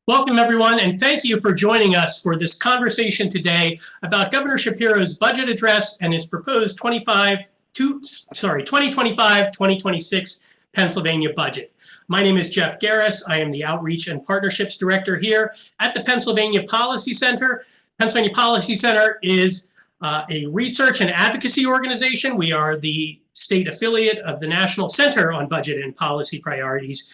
Welcome, everyone, and thank you for joining us for this conversation today about Governor Shapiro's budget address and his proposed 2025-2026 Pennsylvania budget. My name is Jeff Garris. I am the Outreach and Partnerships Director here at the Pennsylvania Policy Center. Pennsylvania Policy Center is a research and advocacy organization. We are the state affiliate of the National Center on Budget and Policy Priorities.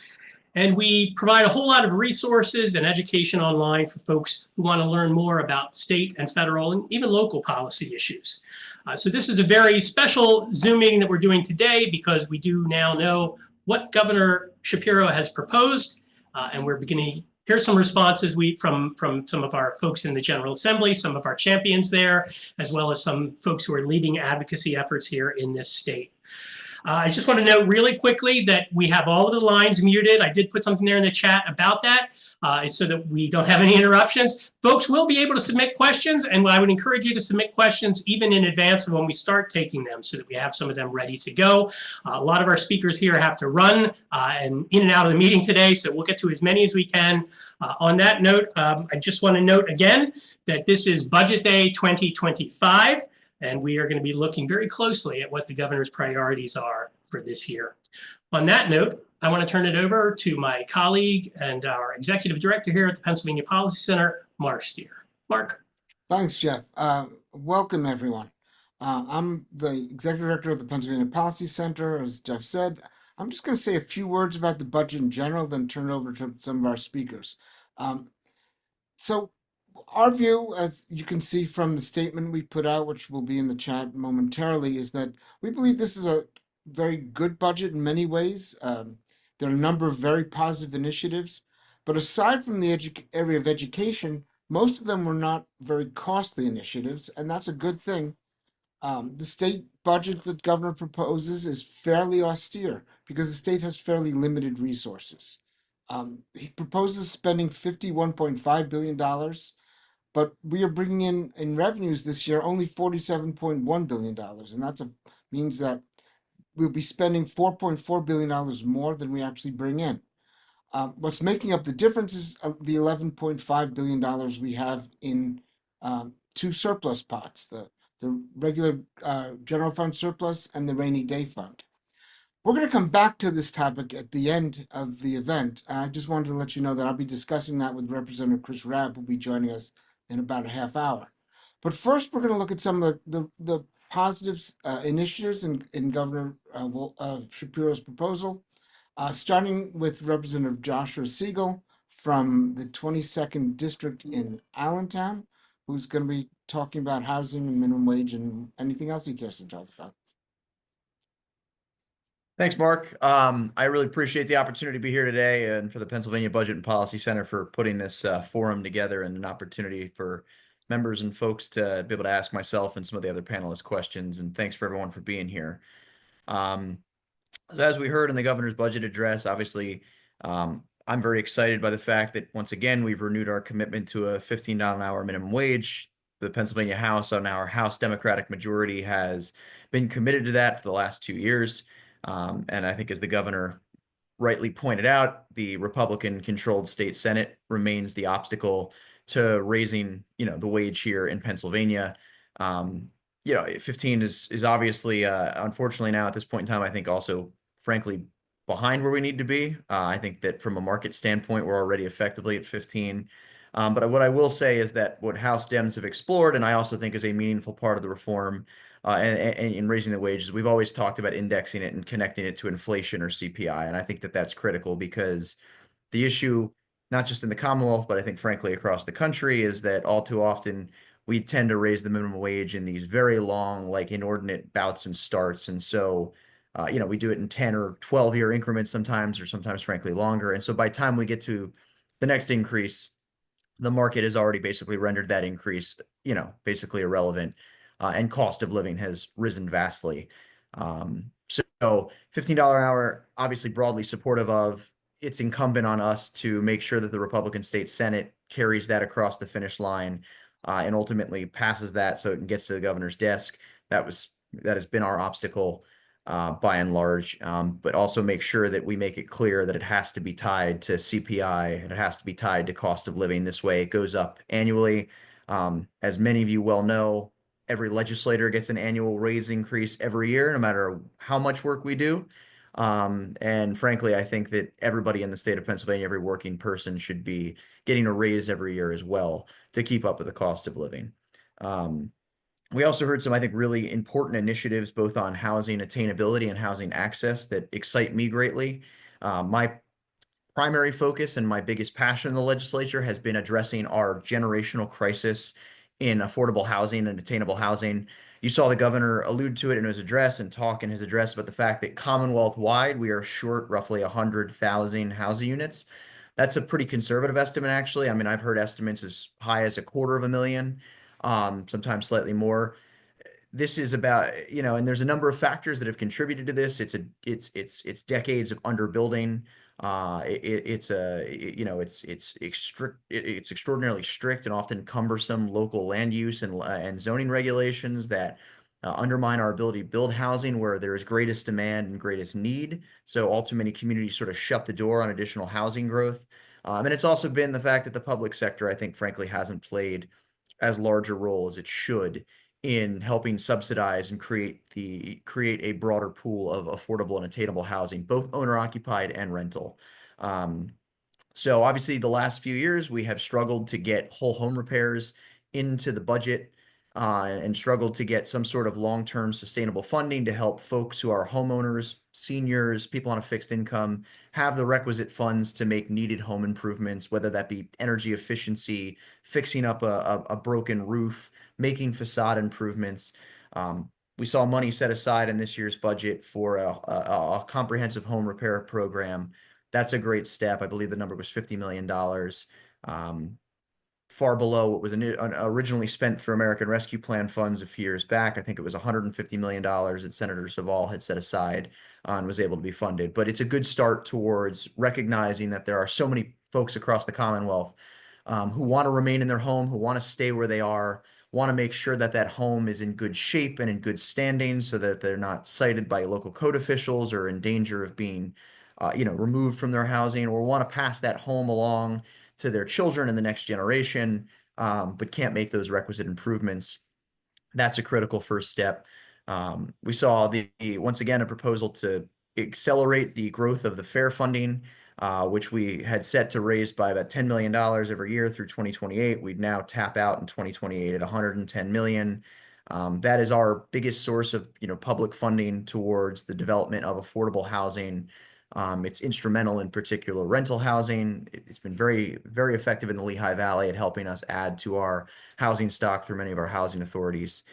And we provide a whole lot of resources and education online for folks who want to learn more about state and federal and even local policy issues. So this is a very special Zoom meeting that we're doing today because we do now know what Governor Shapiro has proposed, and we're beginning to hear some responses from some of our folks in the General Assembly, some of our champions there, as well as some folks who are leading advocacy efforts here in this state. I just want to note really quickly that we have all of the lines muted. I did put something there in the chat about that so that we don't have any interruptions. Folks will be able to submit questions, and I would encourage you to submit questions even in advance of when we start taking them so that we have some of them ready to go. A lot of our speakers here have to run and in and out of the meeting today, so we'll get to as many as we can. On that note, I just want to note again that this is Budget Day 2025. And we are going to be looking very closely at what the governor's priorities are for this year. On that note, I want to turn it over to my colleague and our executive director here at the Pennsylvania Policy Center, Mark Steer. Mark. Thanks, Jeff. Welcome, everyone. I'm the executive director of the Pennsylvania Policy Center. As Jeff said, I'm just going to say a few words about the budget in general, then turn it over to some of our speakers. So our view, as you can see from the statement we put out, which will be in the chat momentarily, is that we believe this is a very good budget in many ways. There are a number of very positive initiatives, but aside from the area of education, most of them were not very costly initiatives, and that's a good thing. The state budget that governor proposes is fairly austere because the state has fairly limited resources. He proposes spending $51.5 billion, but we are bringing in revenues this year only $47.1 billion, and that means that we'll be spending $4.4 billion more than we actually bring in. What's making up the difference is the $11.5 billion we have in two surplus pots, the regular general fund surplus and the rainy day fund. We're going to come back to this topic at the end of the event. I just wanted to let you know that I'll be discussing that with Representative Chris Rabb, who'll be joining us in about a half hour. But first, we're going to look at some of the positives, initiatives in Governor Shapiro's proposal, starting with Representative Joshua Siegel from the 22nd District in Allentown, who's going to be talking about housing and minimum wage and anything else he cares to talk about. Thanks, Mark. I really appreciate the opportunity to be here today and for the Pennsylvania Budget and Policy Center for putting this forum together and an opportunity for members and folks to be able to ask myself and some of the other panelists questions. And thanks for everyone for being here. As we heard in the governor's budget address, obviously, I'm very excited by the fact that once again, we've renewed our commitment to a $15 an hour minimum wage. The Pennsylvania House, on our House Democratic majority, has been committed to that for the last 2 years. And I think, as the governor rightly pointed out, the Republican-controlled state Senate remains the obstacle to raising, the wage here in Pennsylvania. 15 is obviously, unfortunately now at this point in time, I think also, frankly, behind where we need to be. I think that from a market standpoint, we're already effectively at 15. But what I will say is that what House Dems have explored, and I also think is a meaningful part of the reform, and in raising the wages, we've always talked about indexing it and connecting it to inflation or CPI. And I think that that's critical because the issue, not just in the Commonwealth, but I think frankly across the country, is that all too often we tend to raise the minimum wage in these very long, like inordinate bouts and starts. And so, we do it in 10 or 12 year increments sometimes, or sometimes frankly longer. And so by the time we get to the next increase, the market has already basically rendered that increase, basically irrelevant. And cost of living has risen vastly. So $15 an hour, obviously broadly supportive of. It's incumbent on us to make sure that the Republican State Senate carries that across the finish line and ultimately passes that so it gets to the governor's desk. That has been our obstacle. by and large, but also make sure that we make it clear that it has to be tied to CPI and it has to be tied to cost of living. This way it goes up annually. As many of you well know, every legislator gets an annual raise increase every year, no matter how much work we do. And frankly, I think that everybody in the state of Pennsylvania, every working person should be getting a raise every year as well to keep up with the cost of living. We also heard some, I think, really important initiatives both on housing attainability and housing access that excite me greatly. My primary focus and my biggest passion in the legislature has been addressing our generational crisis in affordable housing and attainable housing. You saw the governor allude to it in his address and talk in his address about the fact that Commonwealth-wide, we are short roughly 100,000 housing units. That's a pretty conservative estimate, actually. I mean, I've heard estimates as high as 250,000, sometimes slightly more. This is about, and there's a number of factors that have contributed to this. It's decades of underbuilding. It's extraordinarily strict and often cumbersome local land use and zoning regulations that undermine our ability to build housing where there is greatest demand and greatest need. So all too many communities sort of shut the door on additional housing growth. And it's also been the fact that the public sector, I think, frankly, hasn't played as large a role as it should in helping subsidize and create a broader pool of affordable and attainable housing, both owner occupied and rental. So obviously the last few years we have struggled to get whole home repairs into the budget and struggled to get some sort of long-term sustainable funding to help folks who are homeowners, seniors, people on a fixed income have the requisite funds to make needed home improvements, whether that be energy efficiency, fixing up a broken roof, making facade improvements. We saw money set aside in this year's budget for a comprehensive home repair program. That's a great step. I believe the number was $50 million. Far below what was originally spent for American Rescue Plan funds a few years back. I think it was $150 million that Senator Saval had set aside and was able to be funded. But it's a good start towards recognizing that there are so many folks across the Commonwealth who want to remain in their home, who want to stay where they are, want to make sure that that home is in good shape and in good standing so that they're not cited by local code officials or in danger of being removed from their housing, or want to pass that home along to their children in the next generation, but can't make those requisite improvements. That's a critical first step. We saw once again a proposal to accelerate the growth of the FAIR funding, which we had set to raise by about $10 million every year through 2028. We'd now tap out in 2028 at $110 million. That is our biggest source of public funding towards the development of affordable housing. It's instrumental in particular rental housing. It's been very, very effective in the Lehigh Valley at helping us add to our housing stock through many of our housing authorities.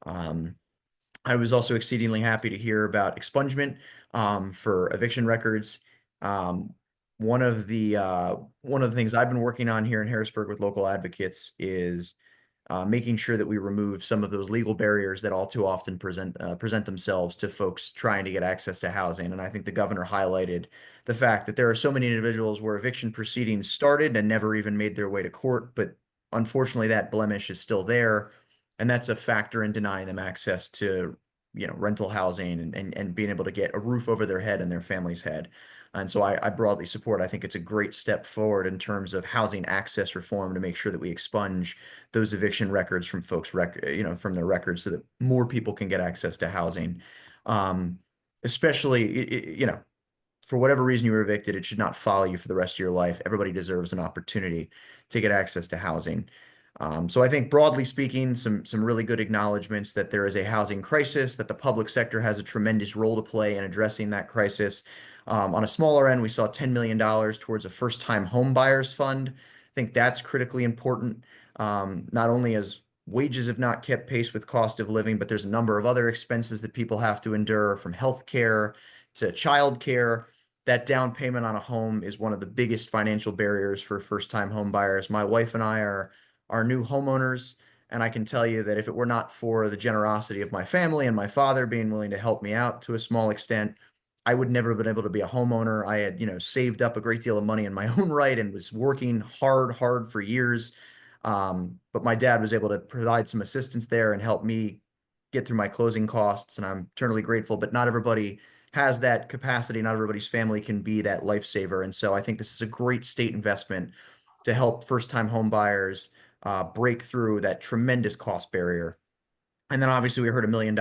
I was also exceedingly happy to hear about expungement for eviction records. One of the things I've been working on here in Harrisburg with local advocates is making sure that we remove some of those legal barriers that all too often present themselves to folks trying to get access to housing. And I think the governor highlighted the fact that there are so many individuals where eviction proceedings started and never even made their way to court, but unfortunately that blemish is still there. And that's a factor in denying them access to rental housing and being able to get a roof over their head and their family's head. And so I broadly support. I think it's a great step forward in terms of housing access reform to make sure that we expunge those eviction records from folks' from their records so that more people can get access to housing. Especially, for whatever reason you were evicted, it should not follow you for the rest of your life. Everybody deserves an opportunity to get access to housing. So I think broadly speaking, some really good acknowledgments that there is a housing crisis, that the public sector has a tremendous role to play in addressing that crisis. On a smaller end, we saw $10 million towards a first-time home buyers fund. I think that's critically important, not only as wages have not kept pace with cost of living, but there's a number of other expenses that people have to endure, from healthcare to childcare. That down payment on a home is one of the biggest financial barriers for first-time home buyers. My wife and I are new homeowners, and I can tell you that if it were not for the generosity of my family and my father being willing to help me out to a small extent, I would never have been able to be a homeowner. I had, saved up a great deal of money in my own right and was working hard for years. But my dad was able to provide some assistance there and help me get through my closing costs, and I'm eternally grateful, but not everybody has that capacity. Not everybody's family can be that lifesaver. And so I think this is a great state investment to help first-time home buyers break through that tremendous cost barrier. And then obviously we heard $1 million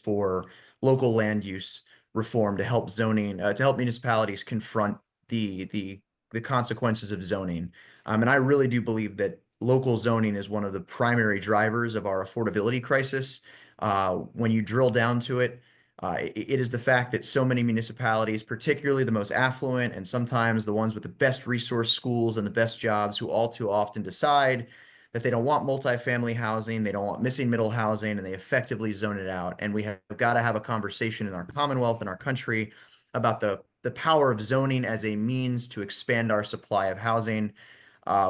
for local land use reform to help zoning, to help municipalities confront the consequences of zoning. And I really do believe that local zoning is one of the primary drivers of our affordability crisis. When you drill down to it, it is the fact that so many municipalities, particularly the most affluent and sometimes the ones with the best resource schools and the best jobs, who all too often decide that they don't want multifamily housing, they don't want missing middle housing, and they effectively zone it out. And we have got to have a conversation in our Commonwealth and our country about the power of zoning as a means to expand our supply of housing.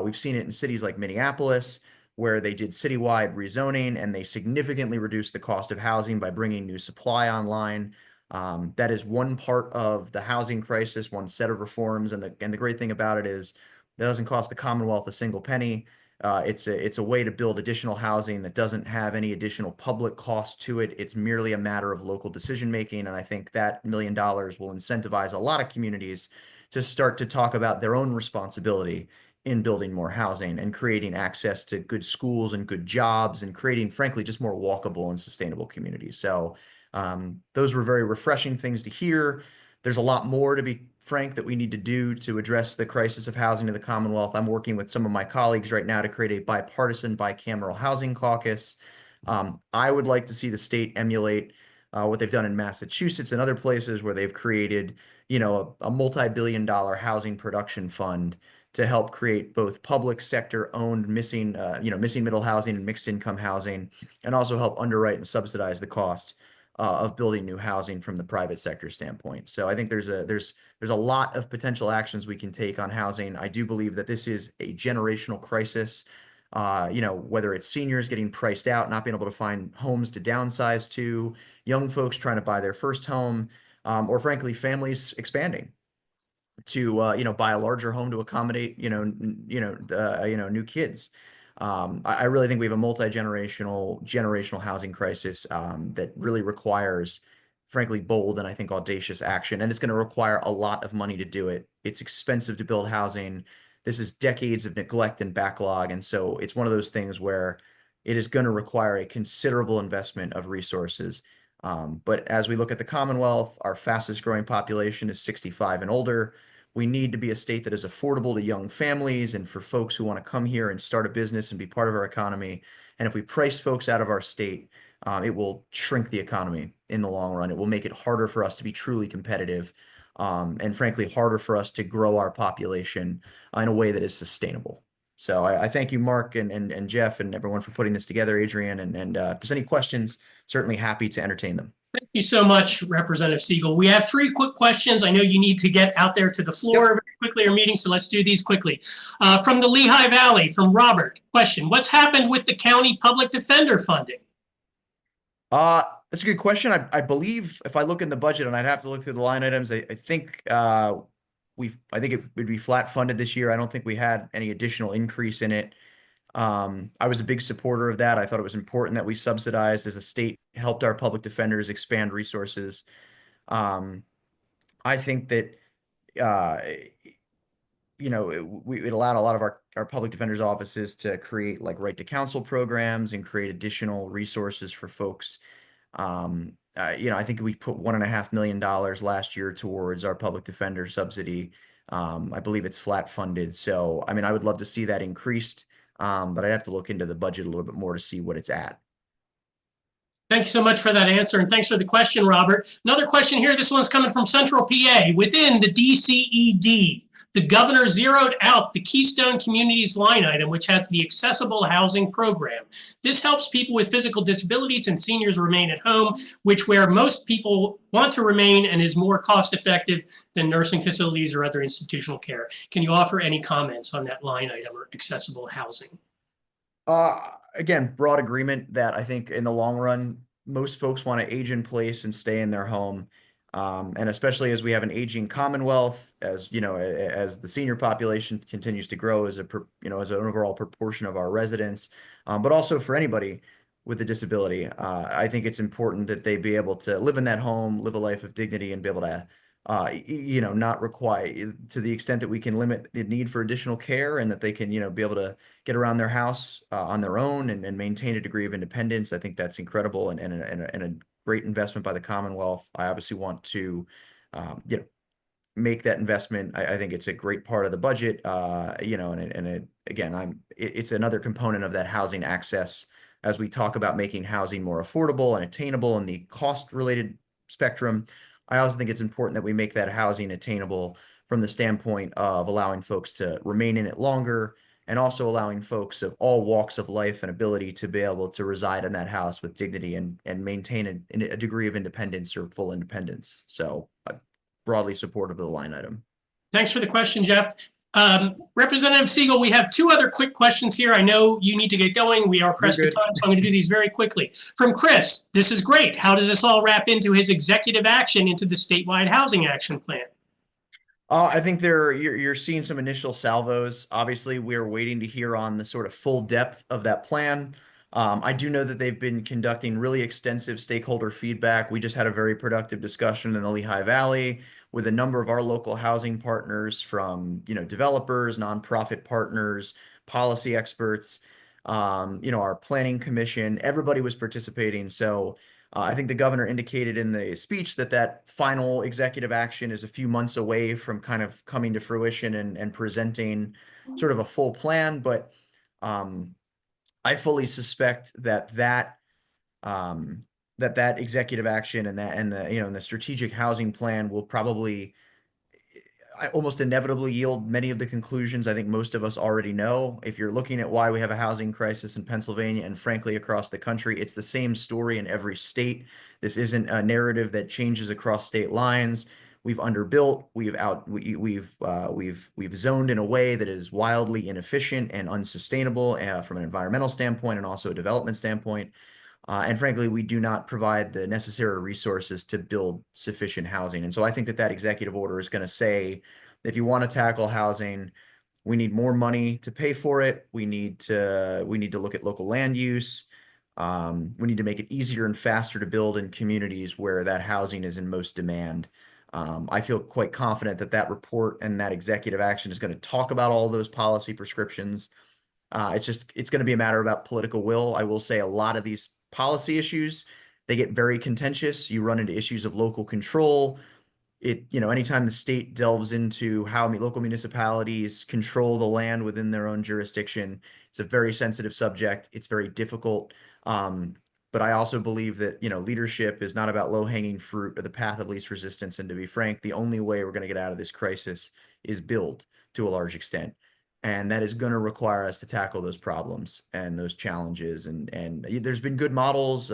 We've seen it in cities like Minneapolis, where they did citywide rezoning and they significantly reduced the cost of housing by bringing new supply online. That is one part of the housing crisis, one set of reforms. And the great thing about it is that doesn't cost the Commonwealth a single penny. It's a way to build additional housing that doesn't have any additional public cost to it. It's merely a matter of local decision making. And I think that $1 million will incentivize a lot of communities to start to talk about their own responsibility in building more housing and creating access to good schools and good jobs and creating, frankly, just more walkable and sustainable communities. So those were very refreshing things to hear. There's a lot more, to be frank, that we need to do to address the crisis of housing in the Commonwealth. I'm working with some of my colleagues right now to create a bipartisan, bicameral housing caucus. I would like to see the state emulate what they've done in Massachusetts and other places where they've created, a multi-billion-dollar housing production fund to help create both public sector owned missing middle housing and mixed income housing, and also help underwrite and subsidize the costs of building new housing from the private sector standpoint. So I think there's a lot of potential actions we can take on housing. I do believe that this is a generational crisis. Whether it's seniors getting priced out, not being able to find homes to downsize to, young folks trying to buy their first home, or frankly, families expanding to buy a larger home to accommodate new kids. I really think we have a generational housing crisis that really requires, frankly, bold and I think audacious action, and it's going to require a lot of money to do it. It's expensive to build housing. This is decades of neglect and backlog, and so it's one of those things where it is going to require a considerable investment of resources. But as we look at the Commonwealth, our fastest growing population is 65 and older. We need to be a state that is affordable to young families and for folks who want to come here and start a business and be part of our economy. And if we price folks out of our state, it will shrink the economy in the long run. It will make it harder for us to be truly competitive, and frankly, harder for us to grow our population in a way that is sustainable. So I thank you, Mark and Jeff and everyone for putting this together, Adrian. And if there's any questions, certainly happy to entertain them. Thank you so much, Representative Siegel. We have 3 quick questions. I know you need to get out there to the floor very quickly, our meeting, so let's do these quickly. From the Lehigh Valley, from Robert, question: what's happened with the county public defender funding? That's a good question. I believe if I look in the budget, and I'd have to look through the line items, I think I think it would be flat funded this year. I don't think we had any additional increase in it. I was a big supporter of that. I thought it was important that we subsidized as a state, helped our public defenders expand resources. I think that it allowed a lot of our public defenders offices to create like right to counsel programs and create additional resources for folks. I think we put $1.5 million last year towards our public defender subsidy. I believe it's flat funded. So, I mean, I would love to see that increased, but I'd have to look into the budget a little bit more to see what it's at. Thank you so much for that answer, and thanks for the question, Robert. Another question here. This one's coming from Central PA. Within the DCED, the governor zeroed out the Keystone Communities line item, which has the accessible housing program. This helps people with physical disabilities and seniors remain at home, where most people want to remain and is more cost effective than nursing facilities or other institutional care. Can you offer any comments on that line item or accessible housing? Again, broad agreement that I think in the long run, most folks want to age in place and stay in their home. And especially as we have an aging Commonwealth, as the senior population continues to grow as an overall proportion of our residents, but also for anybody with a disability. I think it's important that they be able to live in that home, live a life of dignity, and be able to, not require, to the extent that we can limit the need for additional care, and that they can, be able to get around their house on their own and maintain a degree of independence. I think that's incredible and a great investment by the Commonwealth. I obviously want to, make that investment. I think it's a great part of the budget, again, it's another component of that housing access as we talk about making housing more affordable and attainable in the cost related spectrum. I also think it's important that we make that housing attainable from the standpoint of allowing folks to remain in it longer, and also allowing folks of all walks of life and ability to be able to reside in that house with dignity and maintain a degree of independence or full independence. So broadly supportive of the line item. Thanks for the question, Jeff. Representative Siegel, we have two other quick questions here. I know you need to get going. We are pressed for time, so I'm going to do these very quickly. From Chris, this is great. How does this all wrap into his executive action into the statewide housing action plan? I think you're seeing some initial salvos. Obviously, we're waiting to hear on the sort of full depth of that plan. I do know that they've been conducting really extensive stakeholder feedback. We just had a very productive discussion in the Lehigh Valley with a number of our local housing partners, from developers, nonprofit partners, policy experts, our planning commission. Everybody was participating. So I think the governor indicated in the speech that final executive action is a few months away from kind of coming to fruition and presenting sort of a full plan. But I fully suspect that executive action and the strategic housing plan will probably almost inevitably yield many of the conclusions I think most of us already know. If you're looking at why we have a housing crisis in Pennsylvania and frankly across the country, it's the same story in every state. This isn't a narrative that changes across state lines. We've underbuilt, we've zoned in a way that is wildly inefficient and unsustainable from an environmental standpoint and also a development standpoint. And frankly, we do not provide the necessary resources to build sufficient housing. And so I think that executive order is going to say, if you want to tackle housing, we need more money to pay for it. We need to look at local land use. We need to make it easier and faster to build in communities where that housing is in most demand. I feel quite confident that report and that executive action is going to talk about all those policy prescriptions. It's going to be a matter about political will. I will say a lot of these policy issues, they get very contentious. You run into issues of local control. Anytime the state delves into how local municipalities control the land within their own jurisdiction, it's a very sensitive subject. It's very difficult. But I also believe that, leadership is not about low-hanging fruit or the path of least resistance. And to be frank, the only way we're going to get out of this crisis is build to a large extent. And that is going to require us to tackle those problems and those challenges. And there's been good models.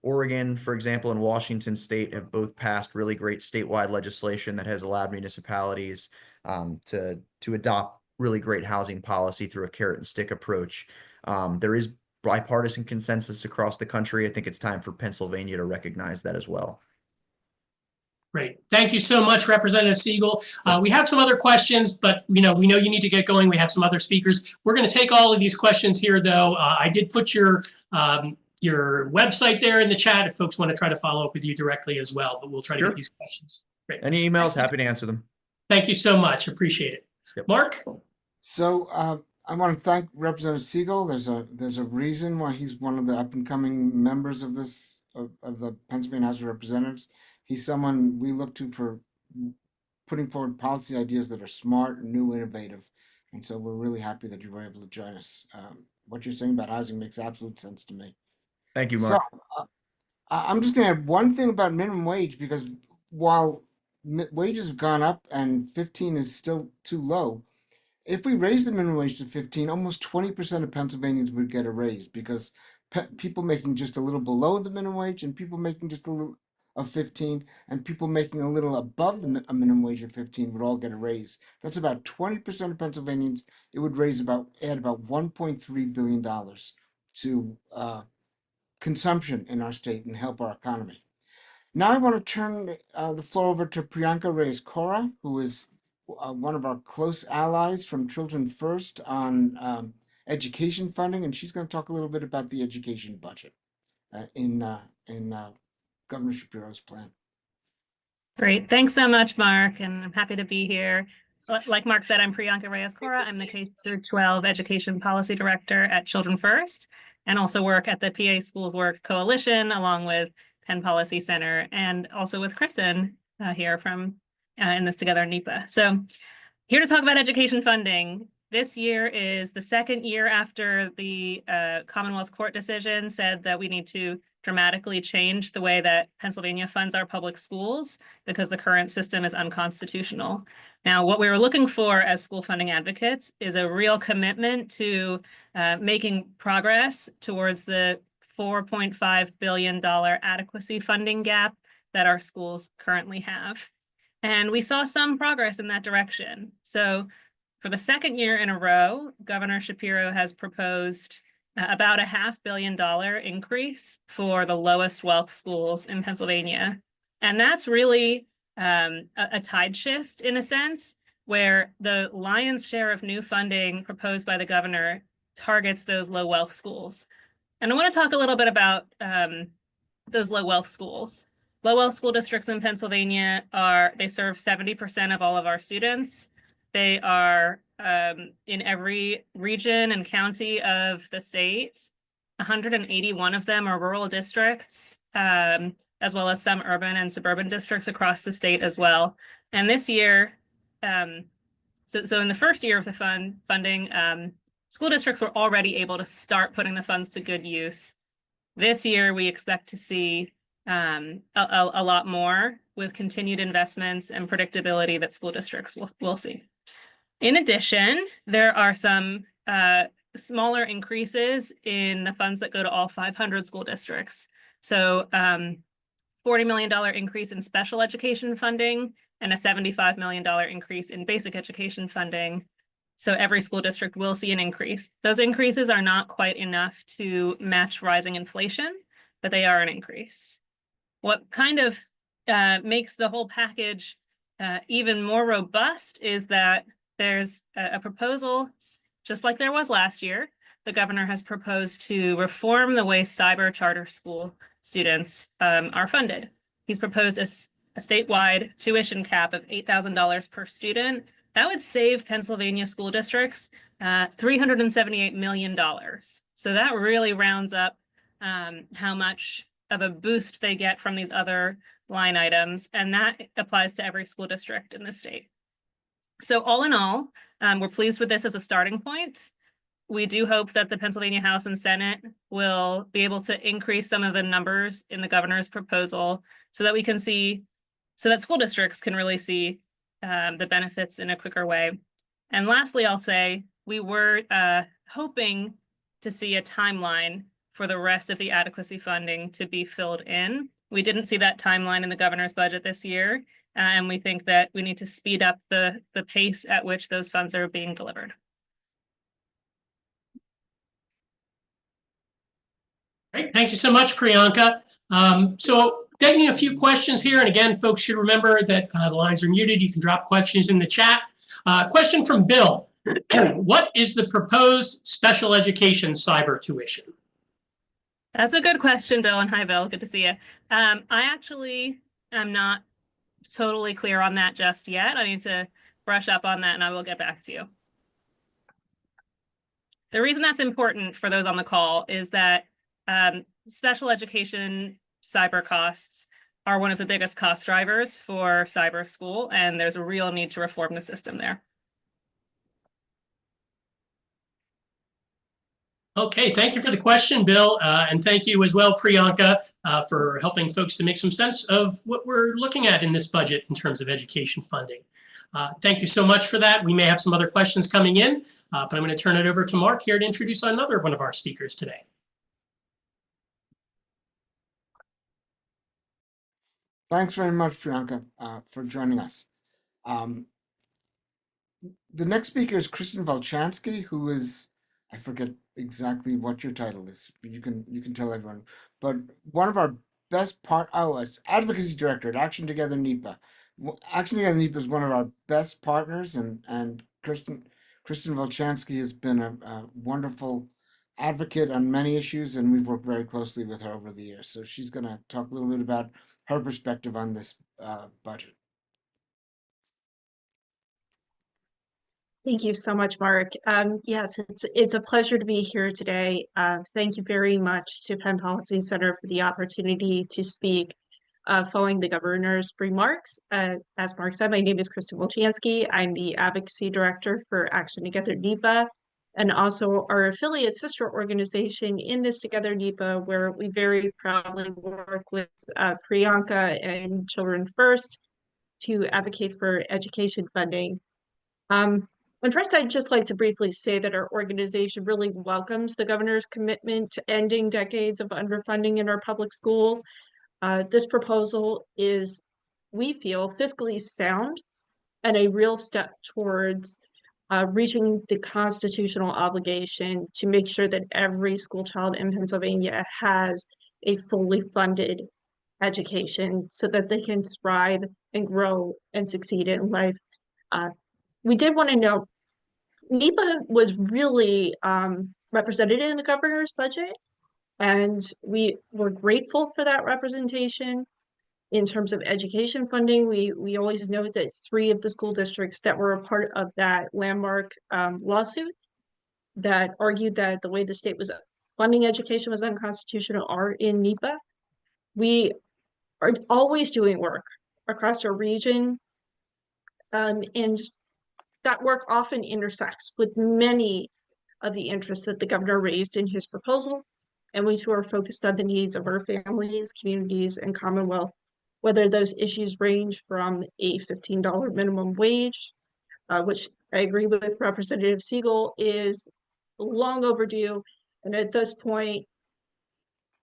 Oregon, for example, and Washington State have both passed really great statewide legislation that has allowed municipalities to adopt really great housing policy through a carrot and stick approach. There is bipartisan consensus across the country. I think it's time for Pennsylvania to recognize that as well. Great. Thank you so much, Representative Siegel. We have some other questions, but we know you need to get going. We have some other speakers. We're going to take all of these questions here, though. I did put your website there in the chat if folks want to try to follow up with you directly as well, but we'll try to get these questions. Great. Any emails, happy to answer them. Thank you so much. Appreciate it. Yep. Mark? So I want to thank Representative Siegel. There's a reason why he's one of the up-and-coming members of the Pennsylvania House of Representatives. He's someone we look to for putting forward policy ideas that are smart, new, innovative. And so we're really happy that you were able to join us. What you're saying about housing makes absolute sense to me. Thank you, Mark. So I'm just going to add one thing about minimum wage, because while wages have gone up and 15 is still too low, if we raise the minimum wage to 15, almost 20% of Pennsylvanians would get a raise, because people making just a little below the minimum wage and people making just a little of 15 and people making a little above the minimum wage of 15 would all get a raise. That's about 20% of Pennsylvanians. It would add about $1.3 billion to consumption in our state and help our economy. Now I want to turn the floor over to Priyanka Reyes-Kora, who is one of our close allies from Children First on education funding, and she's going to talk a little bit about the education budget in Governor Shapiro's plan. Great. Thanks so much, Mark, and I'm happy to be here. Like Mark said, I'm Priyanka Reyes-Cora. I'm the K-12 Education Policy Director at Children First, and also work at the PA Schools Work Coalition, along with Penn Policy Center, and also with Kristen here from in this Together NEPA. So here to talk about education funding. This year is the second year after the Commonwealth Court decision said that we need to dramatically change the way that Pennsylvania funds our public schools because the current system is unconstitutional. Now, what we were looking for as school funding advocates is a real commitment to making progress towards the $4.5 billion adequacy funding gap that our schools currently have. And we saw some progress in that direction. So for the second year in a row, Governor Shapiro has proposed about a $500 million increase for the lowest wealth schools in Pennsylvania. And that's really a tide shift in a sense, where the lion's share of new funding proposed by the governor targets those low wealth schools. And I want to talk a little bit about those low wealth schools. Low wealth school districts in Pennsylvania they serve 70% of all of our students. They are in every region and county of the state. 181 of them are rural districts, as well as some urban and suburban districts across the state as well. And this year, so in the first year of the funding, school districts were already able to start putting the funds to good use. This year, we expect to see a lot more with continued investments and predictability that school districts will see. In addition, there are some smaller increases in the funds that go to all 500 school districts. So $40 million increase in special education funding and a $75 million increase in basic education funding. So every school district will see an increase. Those increases are not quite enough to match rising inflation, but they are an increase. What kind of makes the whole package even more robust is that there's a proposal, just like there was last year. The governor has proposed to reform the way cyber charter school students are funded. He's proposed a statewide tuition cap of $8,000 per student. That would save Pennsylvania school districts $378 million. So that really rounds up how much of a boost they get from these other line items, and that applies to every school district in the state. So all in all, we're pleased with this as a starting point. We do hope that the Pennsylvania House and Senate will be able to increase some of the numbers in the governor's proposal so that we can see, so that school districts can really see the benefits in a quicker way. And lastly, I'll say we were hoping to see a timeline for the rest of the adequacy funding to be filled in. We didn't see that timeline in the governor's budget this year, and we think that we need to speed up the pace at which those funds are being delivered. Great. Thank you so much, Priyanka. So getting a few questions here. And again, folks should remember that the lines are muted. You can drop questions in the chat. Question from Bill. What is the proposed special education cyber tuition? That's a good question, Bill. And hi, Bill. Good to see you. I actually am not totally clear on that just yet. I need to brush up on that and I will get back to you. The reason that's important for those on the call is that special education cyber costs are one of the biggest cost drivers for cyber school, and there's a real need to reform the system there. Okay, thank you for the question, Bill, and thank you as well, Priyanka, for helping folks to make some sense of what we're looking at in this budget in terms of education funding. Thank you so much for that. We may have some other questions coming in, but I'm going to turn it over to Mark here to introduce another one of our speakers today. Thanks very much, Priyanka, for joining us. The next speaker is Kristen Volchansky, who is, I forget exactly what your title is, but you can tell everyone. But one of our best as advocacy director at Action Together NEPA. Action Together NEPA is one of our best partners, and Kristen Kristen Volchansky has been a wonderful advocate on many issues, and we've worked very closely with her over the years. So she's going to talk a little bit about her perspective on this budget. Thank you so much, Mark. Yes, it's a pleasure to be here today. Thank you very much to Penn Policy Center for the opportunity to speak following the governor's remarks. As Mark said, my name is Kristen Volchansky. I'm the Advocacy Director for Action Together NEPA, and also our affiliate sister organization in this Together NEPA, where we very proudly work with Priyanka and Children First to advocate for education funding. And first, I'd just like to briefly say that our organization really welcomes the governor's commitment to ending decades of underfunding in our public schools. This proposal is, we feel, fiscally sound and a real step towards reaching the constitutional obligation to make sure that every school child in Pennsylvania has a fully funded education so that they can thrive and grow and succeed in life. We did want to note, NEPA was really represented in the governor's budget, and we were grateful for that representation. In terms of education funding, we always note that 3 of the school districts that were a part of that landmark lawsuit that argued that the way the state was funding education was unconstitutional are in NEPA. We are always doing work across our region, and that work often intersects with many of the interests that the governor raised in his proposal, and we too are focused on the needs of our families, communities, and Commonwealth, whether those issues range from a $15 minimum wage, which I agree with Representative Siegel is long overdue, and at this point,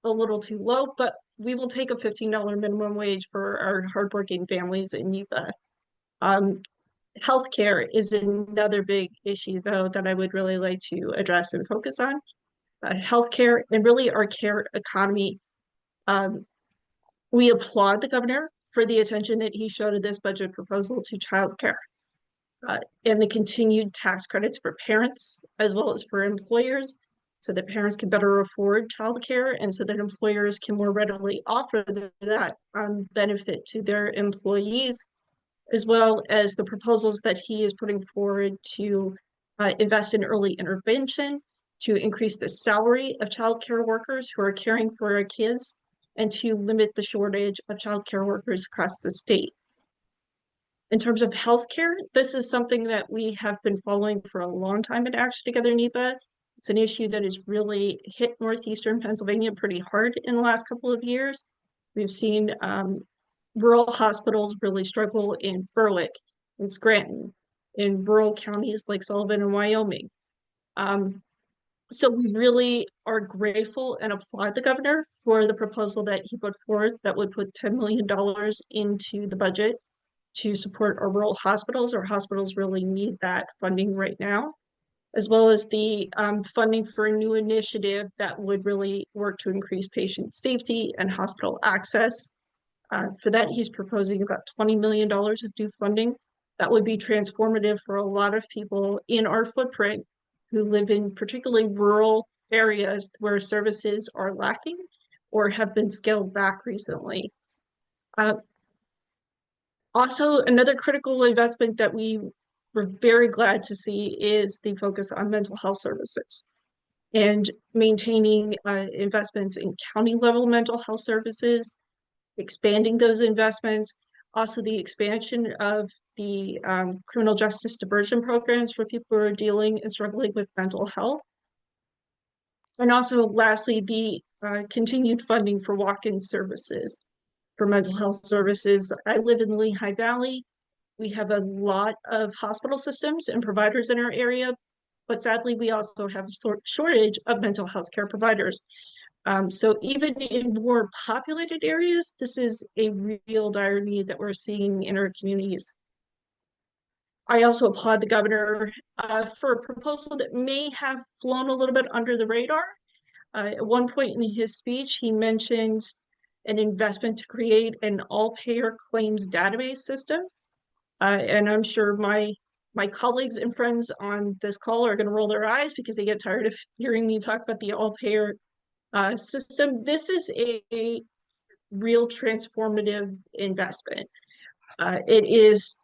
a little too low, but we will take a $15 minimum wage for our hardworking families in NEPA. Healthcare is another big issue, though, that I would really like to address and focus on. Healthcare and really our care economy. We applaud the governor for the attention that he showed in this budget proposal to childcare and the continued tax credits for parents as well as for employers, so that parents can better afford childcare and so that employers can more readily offer that benefit to their employees, as well as the proposals that he is putting forward to invest in early intervention, to increase the salary of childcare workers who are caring for our kids, and to limit the shortage of childcare workers across the state. In terms of healthcare, this is something that we have been following for a long time at Action Together NEPA. It's an issue that has really hit northeastern Pennsylvania pretty hard in the last couple of years. We've seen rural hospitals really struggle in Berwick, in Scranton, in rural counties like Sullivan and Wyoming. So we really are grateful and applaud the governor for the proposal that he put forth that would put $10 million into the budget to support our rural hospitals. Our hospitals really need that funding right now, as well as the funding for a new initiative that would really work to increase patient safety and hospital access. For that, he's proposing about $20 million of new funding. That would be transformative for a lot of people in our footprint who live in particularly rural areas where services are lacking or have been scaled back recently. Also, another critical investment that we were very glad to see is the focus on mental health services and maintaining investments in county level mental health services, expanding those investments, also the expansion of the criminal justice diversion programs for people who are dealing and struggling with mental health. And also, lastly, the continued funding for walk-in services for mental health services. I live in the Lehigh Valley. We have a lot of hospital systems and providers in our area, but sadly, we also have a shortage of mental health care providers. So even in more populated areas, this is a real dire need that we're seeing in our communities. I also applaud the governor for a proposal that may have flown a little bit under the radar. At one point in his speech, he mentioned an investment to create an all-payer claims database system. And I'm sure my My colleagues and friends on this call are going to roll their eyes because they get tired of hearing me talk about the all-payer system. This is a real transformative investment. It is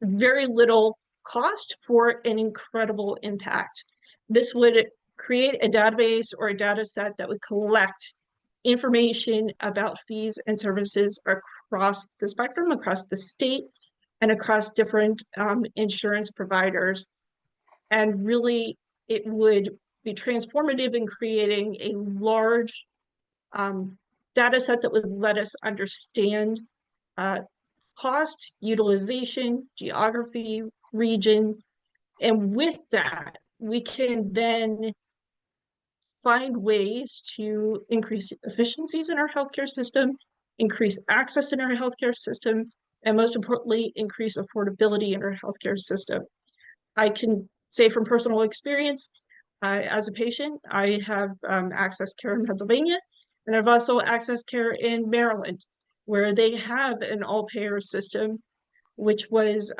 very little cost for an incredible impact. This would create a database or a data set that would collect information about fees and services across the spectrum, across the state, and across different insurance providers. And really, it would be transformative in creating a large data set that would let us understand cost, utilization, geography, region. And with that, we can then find ways to increase efficiencies in our healthcare system, increase access in our healthcare system, and most importantly, increase affordability in our healthcare system. I can say from personal experience, as a patient, I have accessed care in Pennsylvania, and I've also accessed care in Maryland, where they have an all-payer system, which was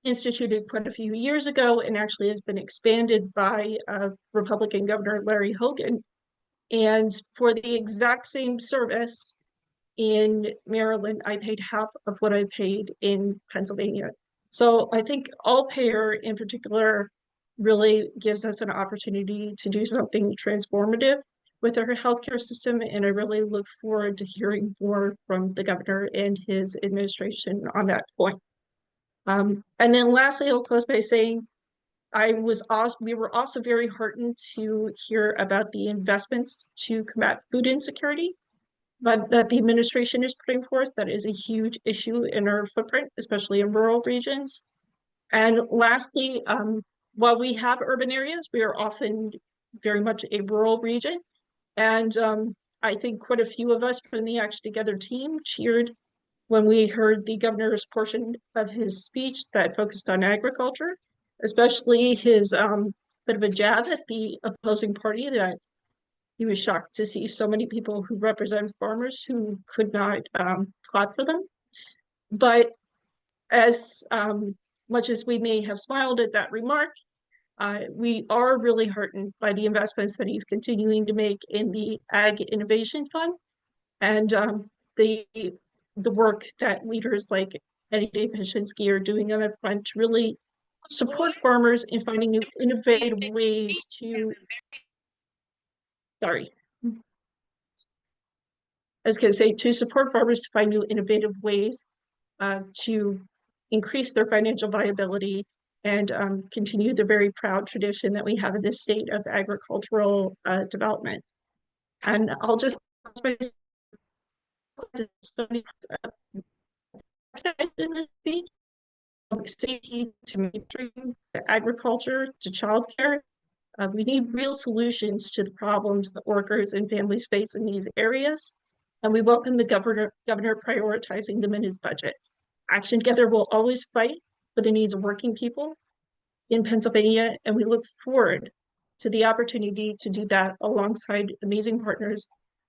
instituted quite a few years ago and actually has been expanded by Republican Governor Larry Hogan. And for the exact same service in Maryland, I paid half of what I paid in Pennsylvania. So I think all-payer in particular really gives us an opportunity to do something transformative with our healthcare system. And I really look forward to hearing more from the governor and his administration on that point. And then lastly, I'll close by saying we were also very heartened to hear about the investments to combat food insecurity, but that the administration is putting forth. That is a huge issue in our footprint, especially in rural regions. And lastly, while we have urban areas, we are often very much a rural region. And I think quite a few of us from the Action Together team cheered when we heard the governor's portion of his speech that focused on agriculture, especially his bit of a jab at the opposing party that he was shocked to see so many people who represent farmers who could not plot for them. But as much as we may have smiled at that remark, we are really heartened by the investments that he's continuing to make in the Ag Innovation Fund and the work that leaders like Eddie Day Pishinsky are doing on that front to really support farmers in finding new innovative ways to, I was going to say, to support farmers to find new innovative ways to increase their financial viability and continue the very proud tradition that we have in this state of agricultural development. And I'll just in this speech, safety to mainstream, to agriculture, to childcare. We need real solutions to the problems that workers and families face in these areas. And we welcome the governor prioritizing them in his budget. Action Together will always fight for the needs of working people in Pennsylvania, and we look forward to the opportunity to do that alongside amazing partners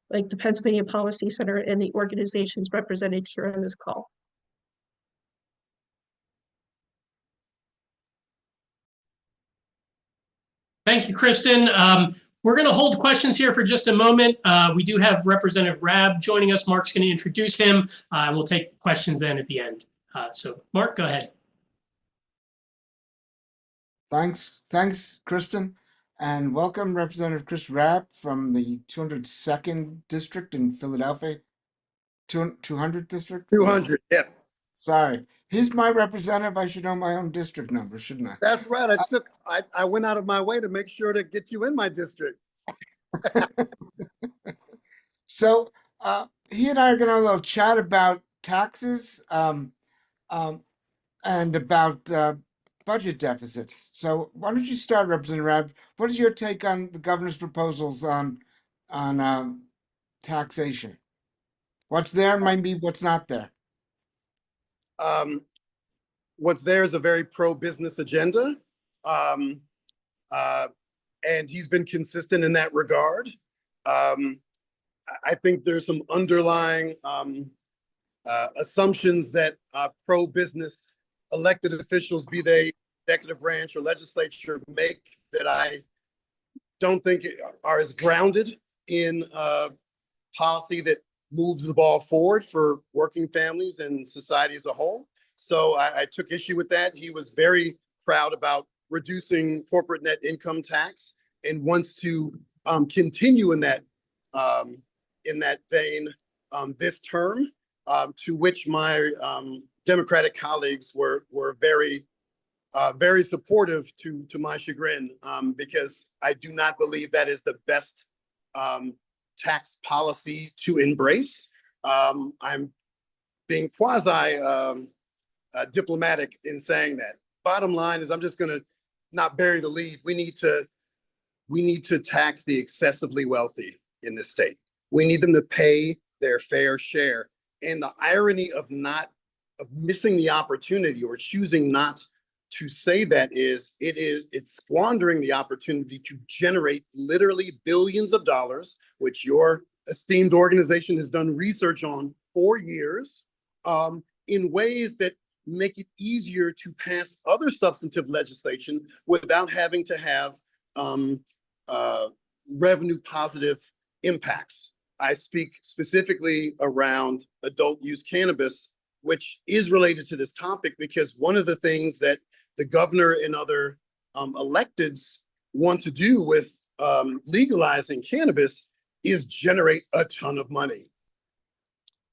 like the Pennsylvania Policy Center and the organizations represented here on this call. Thank you, Kristen. We're going to hold questions here for just a moment. We do have Representative Rabb joining us. Mark's going to introduce him, and we'll take questions then at the end. So, Mark, go ahead. Thanks, Kristen, and welcome Representative Chris Rabb from the 202nd District in Philadelphia. 200 District? 200, yeah. Sorry. He's my representative. I should know my own district number, shouldn't I? That's right. I went out of my way to make sure to get you in my district. So he and I are going to have a little chat about taxes and about budget deficits. So why don't you start, Representative Rabb? What is your take on the governor's proposals on taxation? What's there might be what's not there. What's there is a very pro-business agenda, and he's been consistent in that regard. I think there's some underlying assumptions that pro-business elected officials, be they executive branch or legislature make that I don't think are as grounded in policy that moves the ball forward for working families and society as a whole. So I took issue with that. He was very proud about reducing corporate net income tax and wants to continue in that vein this term, to which my Democratic colleagues were very supportive to my chagrin, because I do not believe that is the best tax policy to embrace. I'm being quasi diplomatic in saying that. Bottom line is, I'm just going to not bury the lead. We need to tax the excessively wealthy in this state. We need them to pay their fair share. And the irony of missing the opportunity or choosing not to say that is it's squandering the opportunity to generate literally billions of dollars, which your esteemed organization has done research on for years, in ways that make it easier to pass other substantive legislation without having to have revenue positive impacts. I speak specifically around adult use cannabis, which is related to this topic, because one of the things that the governor and other electeds want to do with legalizing cannabis is generate a ton of money.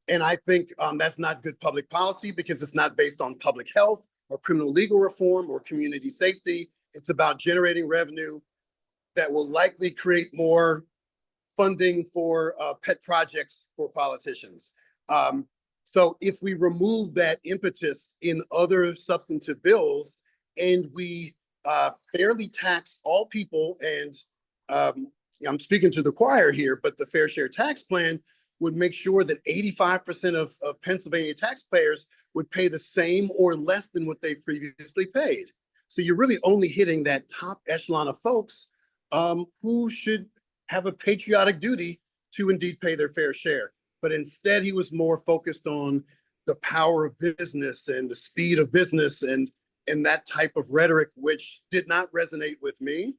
And I think that's not good public policy, because it's not based on public health or criminal legal reform or community safety. It's about generating revenue that will likely create more funding for pet projects for politicians. So if we remove that impetus in other substantive bills and we fairly tax all people, and I'm speaking to the choir here, but the Fair Share Tax Plan would make sure that 85% of Pennsylvania taxpayers would pay the same or less than what they previously paid. So you're really only hitting that top echelon of folks who should have a patriotic duty to indeed pay their fair share. But instead, he was more focused on the power of business and the speed of business and that type of rhetoric, which did not resonate with me.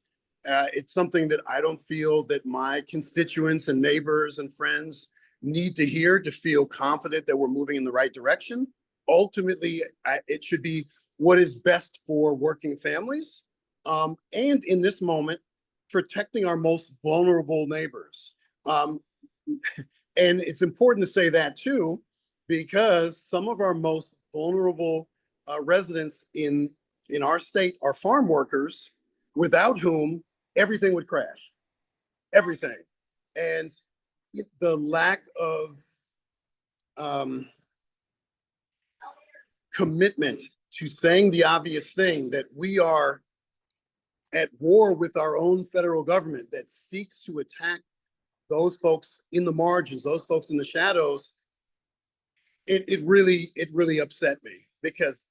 It's something that I don't feel that my constituents and neighbors and friends need to hear to feel confident that we're moving in the right direction. Ultimately, it should be what is best for working families. And in this moment, protecting our most vulnerable neighbors. And it's important to say that too, because some of our most vulnerable residents in our state are farm workers, without whom everything would crash, everything. And the lack of commitment to saying the obvious thing, that we are at war with our own federal government that seeks to attack those folks in the margins, those folks in the shadows, it really upset me, because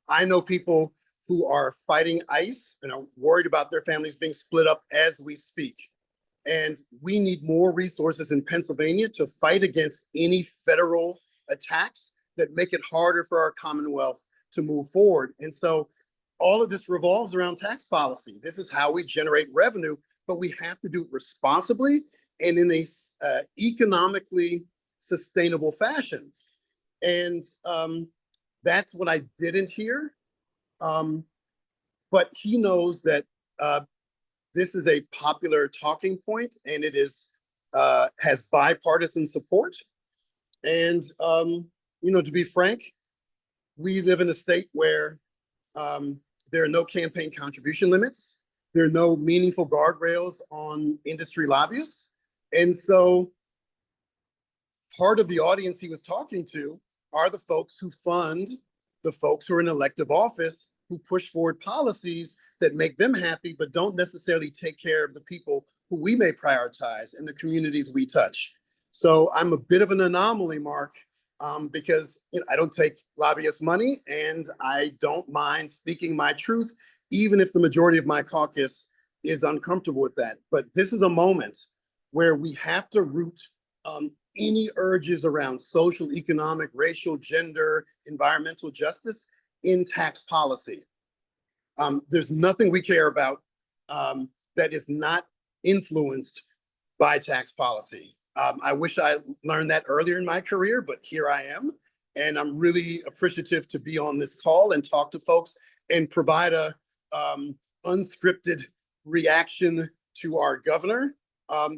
I know people who are fighting ICE and are worried about their families being split up as we speak. And we need more resources in Pennsylvania to fight against any federal attacks that make it harder for our Commonwealth to move forward. And so all of this revolves around tax policy. This is how we generate revenue, but we have to do it responsibly and in a economically sustainable fashion. And that's what I didn't hear. But he knows that this is a popular talking point, and it is has bipartisan support. And to be frank, we live in a state where there are no campaign contribution limits. There are no meaningful guardrails on industry lobbyists. And so part of the audience he was talking to are the folks who fund the folks who are in elective office, who push forward policies that make them happy, but don't necessarily take care of the people who we may prioritize and the communities we touch. So I'm a bit of an anomaly, Mark, because I don't take lobbyist money, and I don't mind speaking my truth, even if the majority of my caucus is uncomfortable with that. But this is a moment where we have to root any urges around social, economic, racial, gender, environmental justice in tax policy. There's nothing we care about that is not influenced by tax policy. I wish I learned that earlier in my career, but here I am. And I'm really appreciative to be on this call and talk to folks and provide a unscripted reaction to our governor.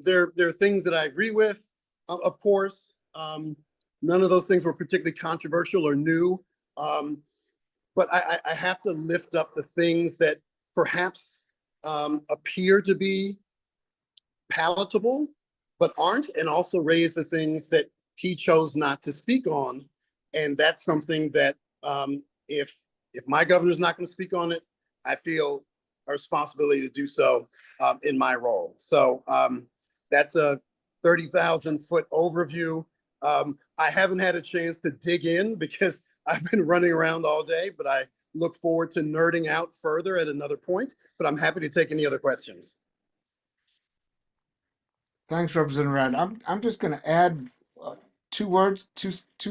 There are things that I agree with, of course. None of those things were particularly controversial or new. But I have to lift up the things that perhaps appear to be palatable, but aren't, and also raise the things that he chose not to speak on. And that's something that if my governor's not going to speak on it, I feel a responsibility to do so in my role. So that's a 30,000-foot overview. I haven't had a chance to dig in because I've been running around all day, but I look forward to nerding out further at another point, but I'm happy to take any other questions. Thanks, Representative Rand. I'm just going to add two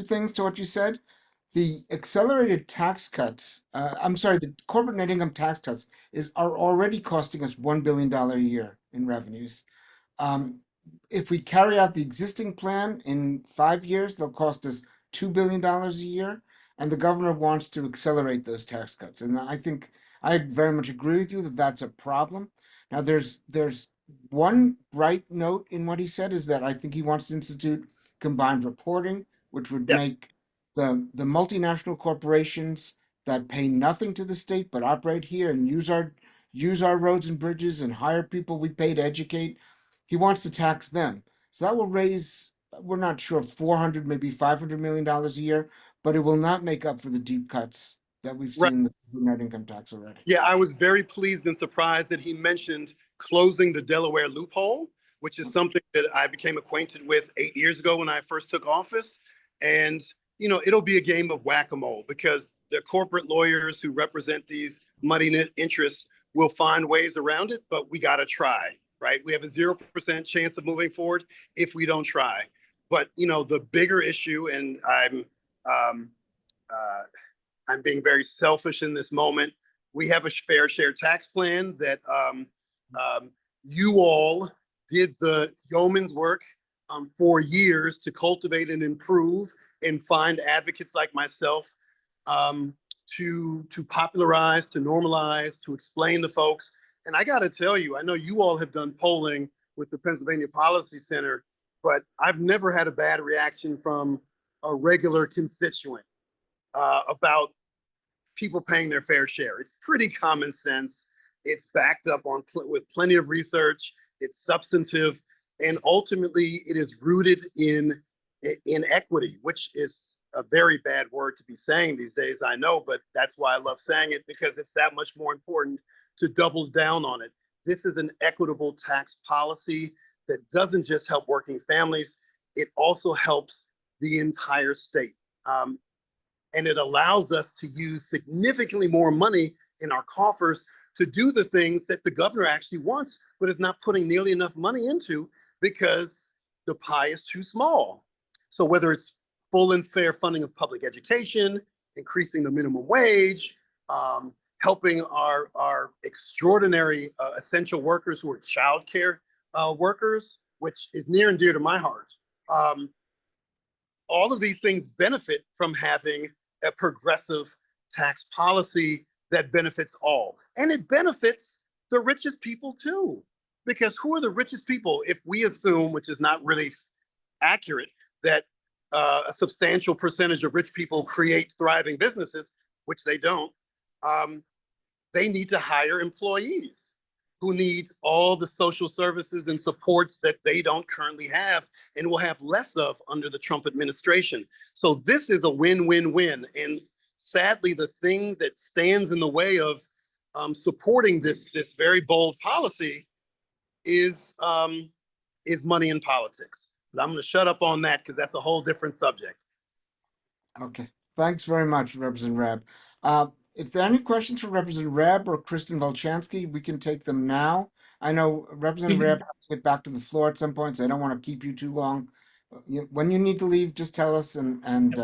things to what you said. The accelerated tax cuts, the corporate net income tax cuts are already costing us $1 billion a year in revenues. If we carry out the existing plan in 5 years, they'll cost us $2 billion a year. And the governor wants to accelerate those tax cuts. And I think I very much agree with you that that's a problem. Now, there's one bright note in what he said is that I think he wants to institute combined reporting, which would make the multinational corporations that pay nothing to the state but operate here and use our roads and bridges and hire people we pay to educate. He wants to tax them. So that will raise, we're not sure, 400, maybe $500 million a year, but it will not make up for the deep cuts that we've seen in the net income tax already. Yeah, I was very pleased and surprised that he mentioned closing the Delaware loophole, which is something that I became acquainted with 8 years ago when I first took office. And, it'll be a game of whack-a-mole because the corporate lawyers who represent these muddy interests will find ways around it, but we got to try, right? We have a 0% chance of moving forward if we don't try. But, the bigger issue, and I'm being very selfish in this moment. We have a fair share tax plan that you all did the yeoman's work for years to cultivate and improve and find advocates like myself to popularize, to normalize, to explain to folks. And I got to tell you, I know you all have done polling with the Pennsylvania Policy Center, but I've never had a bad reaction from a regular constituent about people paying their fair share. It's pretty common sense. It's backed up with plenty of research. It's substantive, and ultimately, it is rooted in equity, which is a very bad word to be saying these days. I know, but that's why I love saying it, because it's that much more important to double down on it. This is an equitable tax policy that doesn't just help working families; it also helps the entire state. And it allows us to use significantly more money in our coffers to do the things that the governor actually wants, but is not putting nearly enough money into because the pie is too small. So whether it's full and fair funding of public education, increasing the minimum wage, helping our extraordinary essential workers who are childcare workers, which is near and dear to my heart. All of these things benefit from having a progressive tax policy that benefits all. And it benefits the richest people too. Because who are the richest people if we assume, which is not really accurate, that a substantial percentage of rich people create thriving businesses, which they don't. They need to hire employees who need all the social services and supports that they don't currently have and will have less of under the Trump administration. So this is a win-win-win. And sadly, the thing that stands in the way of supporting this very bold policy is money in politics. But I'm going to shut up on that because that's a whole different subject. Okay, thanks very much, Representative Rabb. If there are any questions for Representative Rabb or Kristen Volchansky, we can take them now. I know Representative Rabb has to get back to the floor at some point, so I don't want to keep you too long. When you need to leave, just tell us and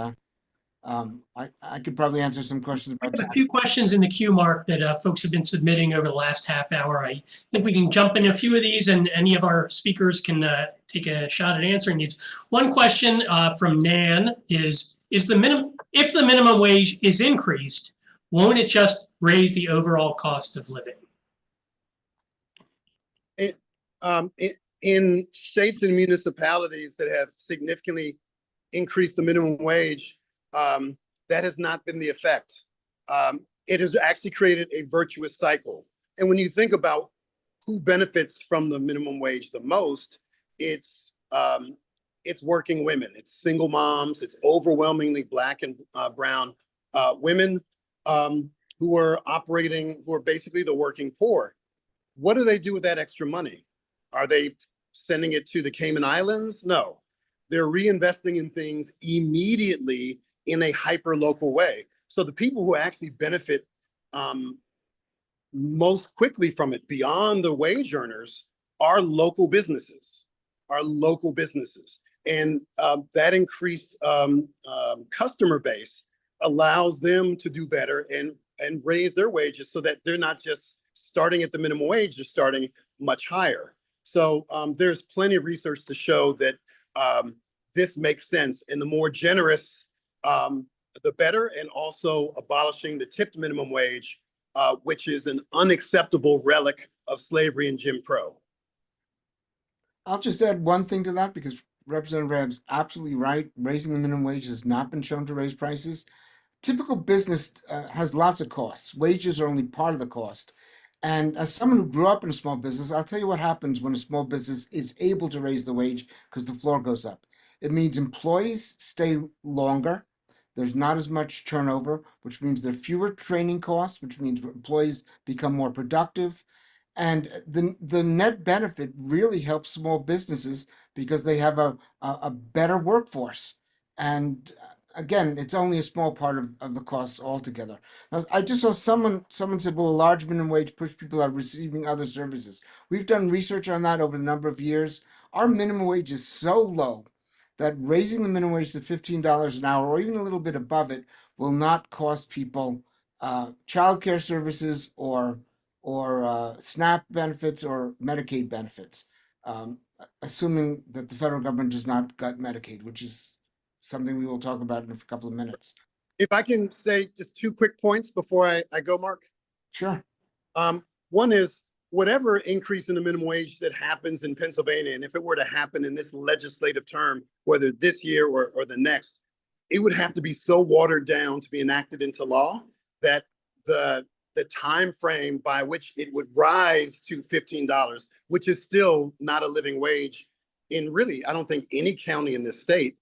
I could probably answer some questions I about have a that. few questions in the queue, Mark, that folks have been submitting over the last half hour. I think we can jump in a few of these and any of our speakers can take a shot at answering these. One question from Nan is if the minimum wage is increased, won't it just raise the overall cost of living? In states and municipalities that have significantly increased the minimum wage, that has not been the effect. It has actually created a virtuous cycle. And when you think about who benefits from the minimum wage the most, it's working women, it's single moms, it's overwhelmingly Black and brown women who are basically the working poor. What do they do with that extra money? Are they sending it to the Cayman Islands? No. They're reinvesting in things immediately in a hyper-local way. So the people who actually benefit most quickly from it beyond the wage earners are local businesses, And that increased customer base allows them to do better and raise their wages so that they're not just starting at the minimum wage, they're starting much higher. So there's plenty of research to show that this makes sense. And the more generous, the better, and also abolishing the tipped minimum wage, which is an unacceptable relic of slavery and Jim Crow. I'll just add one thing to that because Representative Rabb's absolutely right. Raising the minimum wage has not been shown to raise prices. Typical business has lots of costs. Wages are only part of the cost. And as someone who grew up in a small business, I'll tell you what happens when a small business is able to raise the wage because the floor goes up. It means employees stay longer. There's not as much turnover, which means there are fewer training costs, which means employees become more productive. And the net benefit really helps small businesses because they have a better workforce. And again, it's only a small part of the costs altogether. Now, I just saw someone said, will a large minimum wage push people out receiving other services? We've done research on that over the number of years. Our minimum wage is so low that raising the minimum wage to $15 an hour or even a little bit above it will not cost people childcare services or SNAP benefits or Medicaid benefits, assuming that the federal government does not gut Medicaid, which is something we will talk about in a couple of minutes. If I can say just 2 quick points before I go, Mark. Sure. One is whatever increase in the minimum wage that happens in Pennsylvania, and if it were to happen in this legislative term, whether this year or the next, it would have to be so watered down to be enacted into law that the time frame by which it would rise to $15, which is still not a living wage in really, I don't think any county in this state,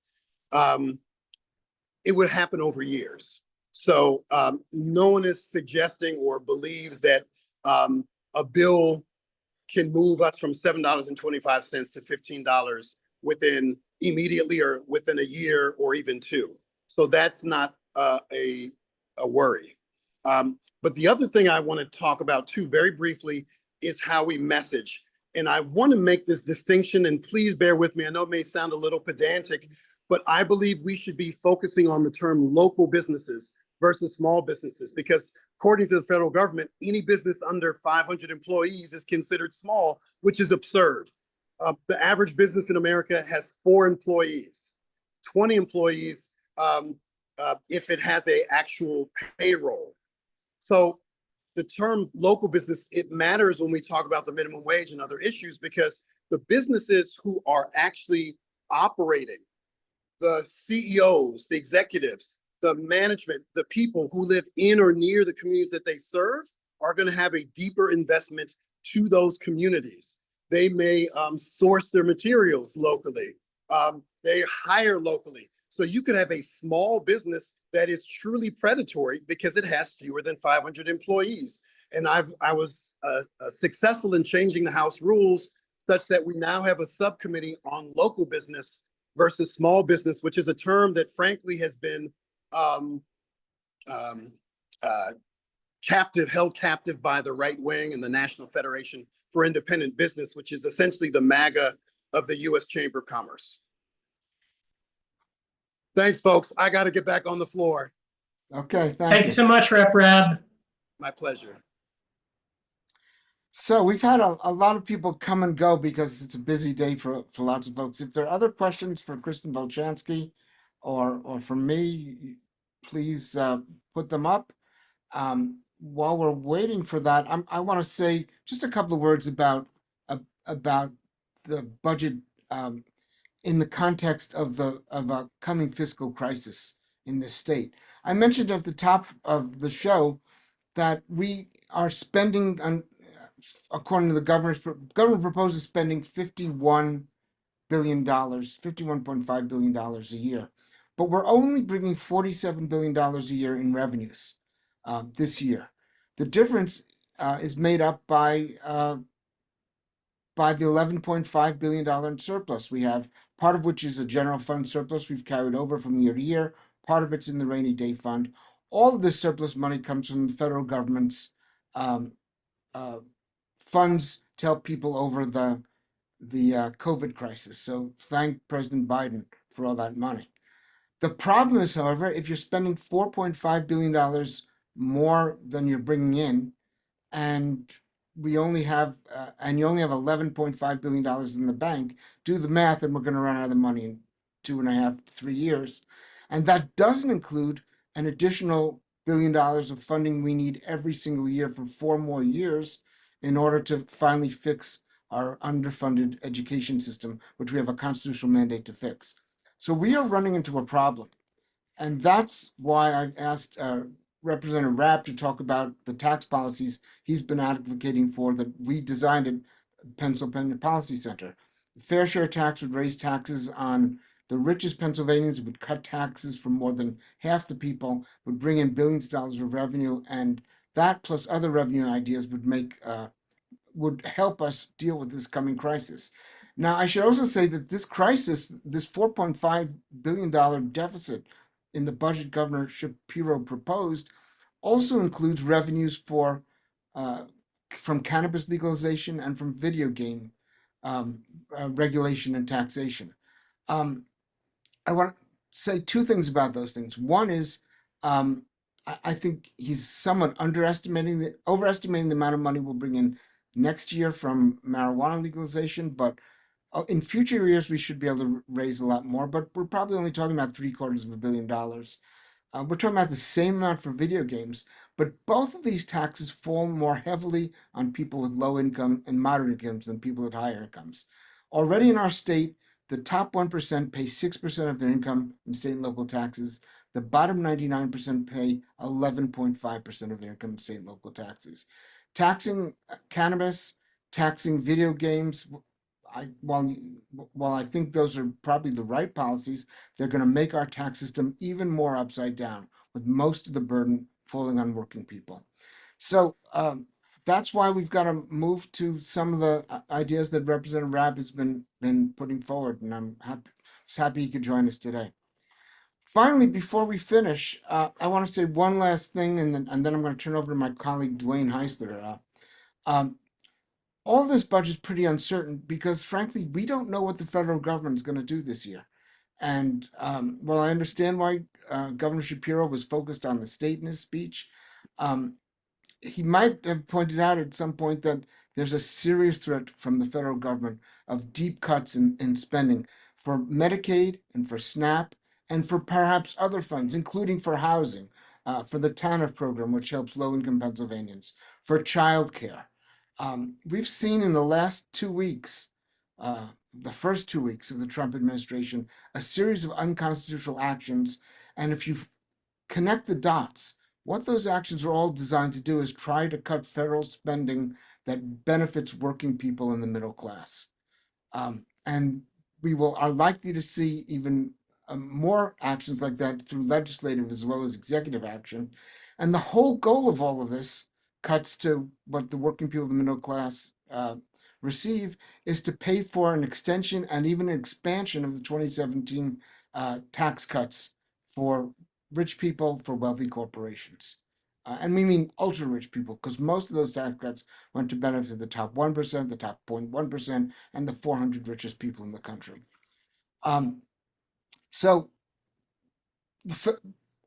it would happen over years. So no one is suggesting or believes that a bill can move us from $7.25 to $15 within immediately or within a year or even 2. So that's not a worry. But the other thing I want to talk about too, very briefly, is how we message. And I want to make this distinction, and please bear with me. I know it may sound a little pedantic, but I believe we should be focusing on the term local businesses versus small businesses, because according to the federal government, any business under 500 employees is considered small, which is absurd. The average business in America has 4 employees, 20 employees if it has an actual payroll. So the term local business, it matters when we talk about the minimum wage and other issues, because the businesses who are actually operating, the CEOs, the executives, the management, the people who live in or near the communities that they serve are going to have a deeper investment to those communities. They may source their materials locally. They hire locally. So you could have a small business that is truly predatory because it has fewer than 500 employees. And I was successful in changing the House rules such that we now have a subcommittee on local business versus small business, which is a term that frankly has been held captive by the right wing and the National Federation for Independent Business, which is essentially the MAGA of the U.S. Chamber of Commerce. Thanks, folks. I got to get back on the floor. Okay, thank Thank you. you so much, Rep Rab. My pleasure. So we've had a lot of people come and go because it's a busy day for lots of folks. If there are other questions for Kristen Volchansky or for me, please put them up. While we're waiting for that, I want to say just a couple of words about the budget in the context of a coming fiscal crisis in this state. I mentioned at the top of the show that we are spending on, according to the government proposes spending $51 billion, $51.5 billion a year. But we're only bringing $47 billion a year in revenues this year. The difference is made up by the $11.5 billion in surplus we have, part of which is a general fund surplus we've carried over from year to year. Part of it's in the rainy day fund. All of this surplus money comes from the federal government's um, funds to help people over the COVID crisis. So thank President Biden for all that money. The problem is, however, if you're spending $4.5 billion more than you're bringing in, and you only have $11.5 billion in the bank, do the math, and we're going to run out of money in 2.5 to 3 years. And that doesn't include an additional $1 billion of funding we need every single year for 4 more years in order to finally fix our underfunded education system, which we have a constitutional mandate to fix. So we are running into a problem. And that's why I've asked Representative Rapp to talk about the tax policies he's been advocating for that we designed at Pennsylvania Policy Center. The fair share tax would raise taxes on the richest Pennsylvanians, would cut taxes for more than half the people, would bring in billions of dollars of revenue, and that plus other revenue ideas would help us deal with this coming crisis. Now, I should also say that this crisis, this $4.5 billion deficit in the budget Governor Shapiro proposed, also includes revenues from cannabis legalization and from video game regulation and taxation. I want to say 2 things about those things. One is, I think he's somewhat overestimating the amount of money we'll bring in next year from marijuana legalization, but in future years we should be able to raise a lot more. But we're probably only talking about $750 million. We're talking about the same amount for video games, but both of these taxes fall more heavily on people with low income and moderate incomes than people with higher incomes. Already in our state, the top 1% pay 6% of their income in state and local taxes. The bottom 99% pay 11.5% of their income in state and local taxes. Taxing cannabis, taxing video games, while I think those are probably the right policies, they're going to make our tax system even more upside down, with most of the burden falling on working people. So that's why we've got to move to some of the ideas that Representative Rabb has been putting forward, and I'm happy he could join us today. Finally, before we finish, I want to say one last thing, and then I'm going to turn over to my colleague Dwayne Heisler. All this budget is pretty uncertain because, frankly, we don't know what the federal government is going to do this year. And while I understand why Governor Shapiro was focused on the state in his speech, he might have pointed out at some point that there's a serious threat from the federal government of deep cuts in spending for Medicaid and for SNAP and for perhaps other funds, including for housing, for the TANF program, which helps low-income Pennsylvanians, for childcare. We've seen in the last 2 weeks, the first 2 weeks of the Trump administration, a series of unconstitutional actions. And if you connect the dots, what those actions are all designed to do is try to cut federal spending that benefits working people in the middle class. And we are likely to see even more actions like that through legislative as well as executive action. And the whole goal of all of this cuts to what the working people of the middle class receive is to pay for an extension and even an expansion of the 2017 tax cuts for rich people, for wealthy corporations. And we mean ultra rich people, because most of those tax cuts went to benefit the top 1%, the top 0.1%, and the 400 richest people in the country. So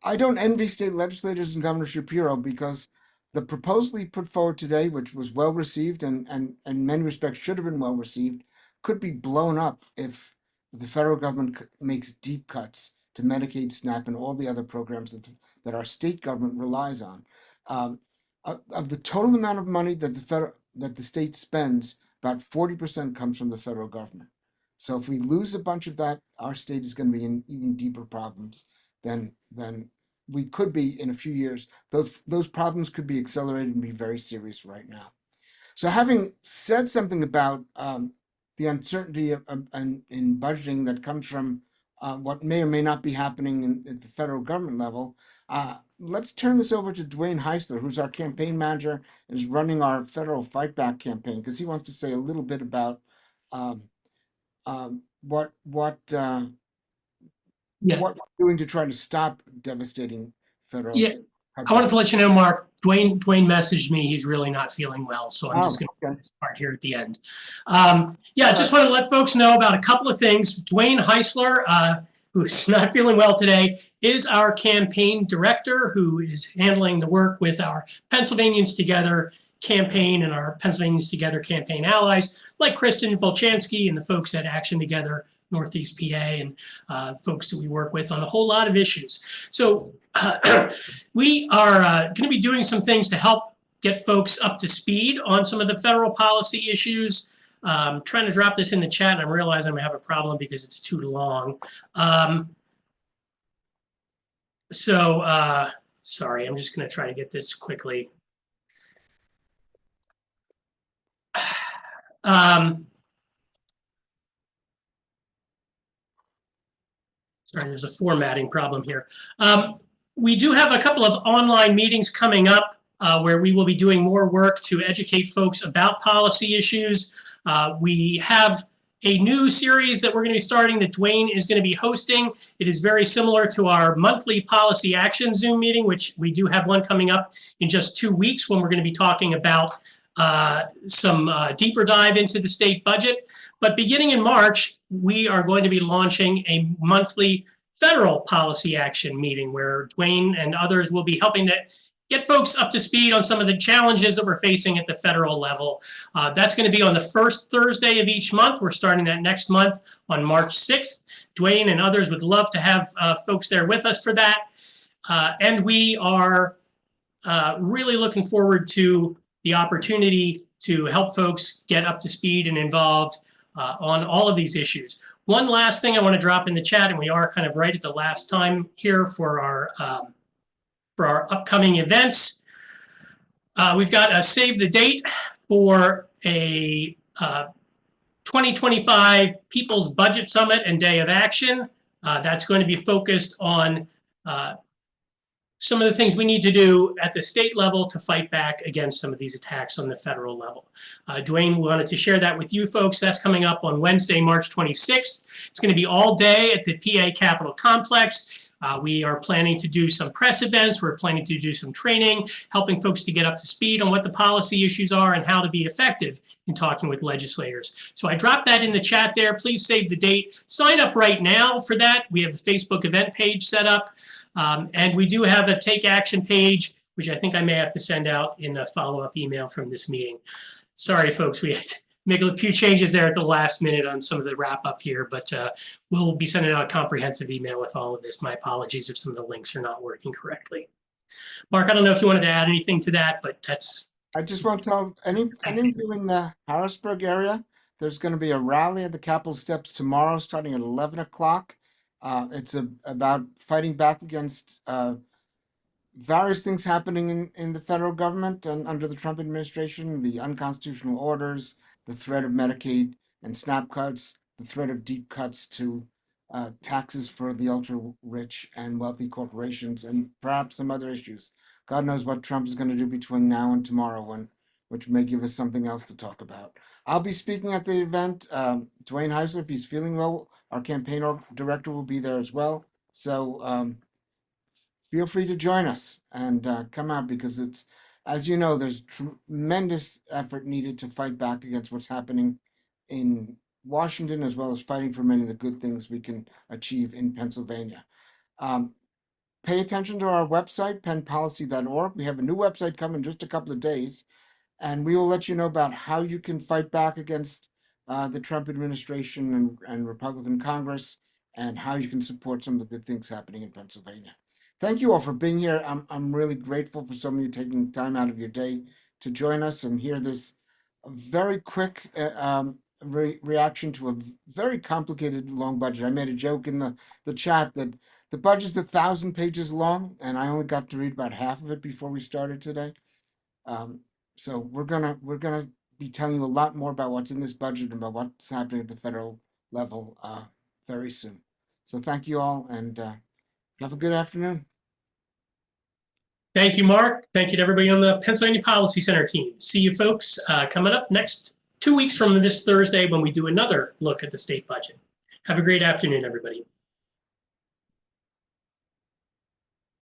I don't envy state legislators and Governor Shapiro because the proposal he put forward today, which was well received and in many respects should have been well received, could be blown up if the federal government makes deep cuts to Medicaid, SNAP, and all the other programs that our state government relies on. Of the total amount of money that the state spends, about 40% comes from the federal government. So if we lose a bunch of that, our state is going to be in even deeper problems than we could be in a few years. Those problems could be accelerated and be very serious right now. So having said something about the uncertainty in budgeting that comes from what may or may not be happening at the federal government level, let's turn this over to Dwayne Heisler, who's our campaign manager and is running our federal Fight Back campaign, because he wants to say a little bit about what Yeah. what we're doing to try to stop devastating federal. Yeah. I wanted to let you know, Mark, Dwayne messaged me. He's really not feeling well, so I'm just going to start here at the end. Yeah, just want to let folks know about a couple of things. Dwayne Heisler, who's not feeling well today, is our campaign director who is handling the work with our Pennsylvanians Together campaign and our Pennsylvanians Together campaign allies, like Kristen Volchansky and the folks at Action Together Northeast PA and folks that we work with on a whole lot of issues. So we are going to be doing some things to help get folks up to speed on some of the federal policy issues. Trying to drop this in the chat, and I'm realizing I'm going to have a problem because it's too long. Sorry, I'm just going to try to get this quickly. Sorry, there's a formatting problem here. We do have a couple of online meetings coming up where we will be doing more work to educate folks about policy issues. We have a new series that we're going to be starting that Dwayne is going to be hosting. It is very similar to our monthly policy action Zoom meeting, which we do have one coming up in just 2 weeks when we're going to be talking about some deeper dive into the state budget. But beginning in March, we are going to be launching a monthly federal policy action meeting where Dwayne and others will be helping to get folks up to speed on some of the challenges that we're facing at the federal level. That's going to be on the first Thursday of each month. We're starting that next month on March 6th. Dwayne and others would love to have folks there with us for that. And we are really looking forward to the opportunity to help folks get up to speed and involved on all of these issues. One last thing I want to drop in the chat, and we are kind of right at the last time here for our upcoming events. We've got a save the date for a 2025 People's Budget Summit and Day of Action. That's going to be focused on some of the things we need to do at the state level to fight back against some of these attacks on the federal level. Dwayne wanted to share that with you folks. That's coming up on Wednesday, March 26th. It's going to be all day at the PA Capitol Complex. We are planning to do some press events. We're planning to do some training, helping folks to get up to speed on what the policy issues are and how to be effective in talking with legislators. So I dropped that in the chat there. Please save the date. Sign up right now for that. We have a Facebook event page set up. And we do have a take action page, which I think I may have to send out in a follow-up email from this meeting. Sorry, folks, we had to make a few changes there at the last minute on some of the wrap up here, but we'll be sending out a comprehensive email with all of this. My apologies if some of the links are not working correctly. Mark, I don't know if you wanted to add anything to that, but that's... I just want to tell any of you in the Harrisburg area, there's going to be a rally at the Capitol steps tomorrow starting at 11 o'clock. It's about fighting back against various things happening in the federal government and under the Trump administration, the unconstitutional orders, the threat of Medicaid and SNAP cuts, the threat of deep cuts to taxes for the ultra-rich and wealthy corporations, and perhaps some other issues. God knows what Trump is going to do between now and tomorrow, which may give us something else to talk about. I'll be speaking at the event. Dwayne Heisler, if he's feeling well, our campaign director will be there as well. So feel free to join us and come out, because it's, as you know, there's tremendous effort needed to fight back against what's happening in Washington, as well as fighting for many of the good things we can achieve in Pennsylvania. pay attention to our website, penpolicy.org. We have a new website coming in just a couple of days, and we will let you know about how you can fight back against the Trump administration and Republican Congress, and how you can support some of the good things happening in Pennsylvania. Thank you all for being here. I'm really grateful for some of you taking time out of your day to join us and hear this very quick reaction to a very complicated, long budget. I made a joke in the chat that the budget's 1,000 pages long, and I only got to read about half of it before we started today. So we're gonna be telling you a lot more about what's in this budget and about what's happening at the federal level very soon. So thank you all, and have a good afternoon. Thank you, Mark. Thank you to everybody on the Pennsylvania Policy Center team. See you folks coming up next 2 weeks from this Thursday when we do another look at the state budget. Have a great afternoon, everybody.